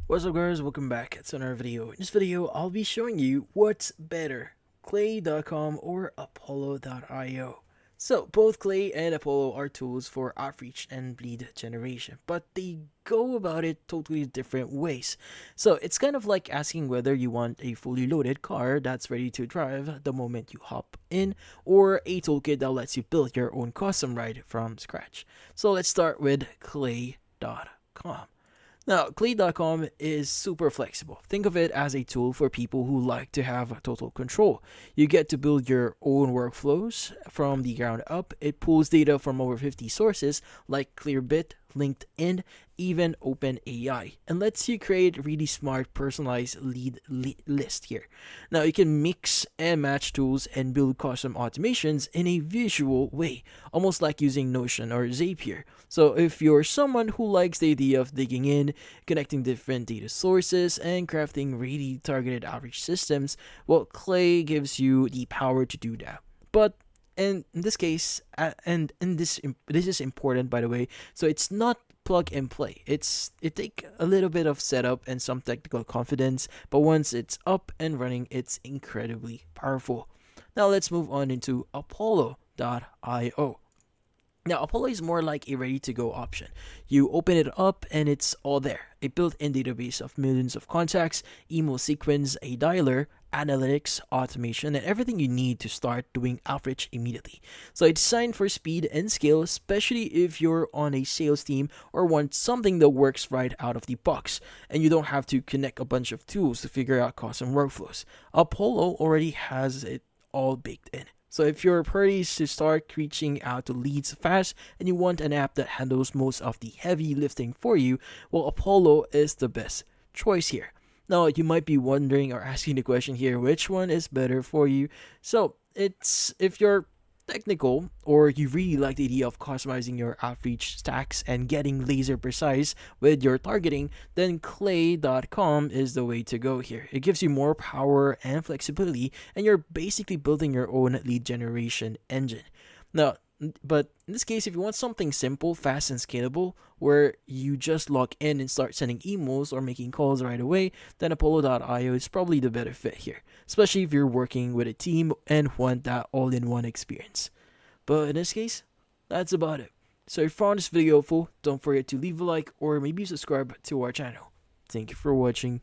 What's up guys, welcome back to another video. In this video, I'll be showing you what's better, Clay.com or Apollo.io. So, both Clay and Apollo are tools for outreach and lead generation, but they go about it totally different ways. So, it's kind of like asking whether you want a fully loaded car that's ready to drive the moment you hop in, or a toolkit that lets you build your own custom ride from scratch. So, let's start with Clay.com. Now, Clay.com is super flexible. Think of it as a tool for people who like to have total control. You get to build your own workflows from the ground up. It pulls data from over 50 sources like Clearbit, LinkedIn, even OpenAI, and lets you create really smart personalized lead list here. Now you can mix and match tools and build custom automations in a visual way, almost like using Notion or Zapier. So if you're someone who likes the idea of digging in, connecting different data sources, and crafting really targeted outreach systems, well, Clay gives you the power to do that. But in this case, this is important by the way. So it's not plug and play. It take a little bit of setup and some technical confidence, but once it's up and running, it's incredibly powerful. Now let's move on into Apollo.io. Now, Apollo is more like a ready to go option. You open it up and it's all there. A built in database of millions of contacts, email sequence, a dialer, analytics, automation, and everything you need to start doing outreach immediately. So it's designed for speed and scale, especially if you're on a sales team or want something that works right out of the box and you don't have to connect a bunch of tools to figure out custom workflows. Apollo already has it all baked in. So if you're ready to start reaching out to leads fast and you want an app that handles most of the heavy lifting for you, well, Apollo is the best choice here. Now, you might be wondering or asking the question here, which one is better for you? So it's if you're technical or you really like the idea of customizing your outreach stacks and getting laser precise with your targeting, then Clay.com is the way to go here. It gives you more power and flexibility, and you're basically building your own lead generation engine. Now, but in this case, if you want something simple, fast, and scalable, where you just log in and start sending emails or making calls right away, then Apollo.io is probably the better fit here, especially if you're working with a team and want that all in one experience. But in this case, that's about it. So if you found this video helpful, don't forget to leave a like or maybe subscribe to our channel. Thank you for watching.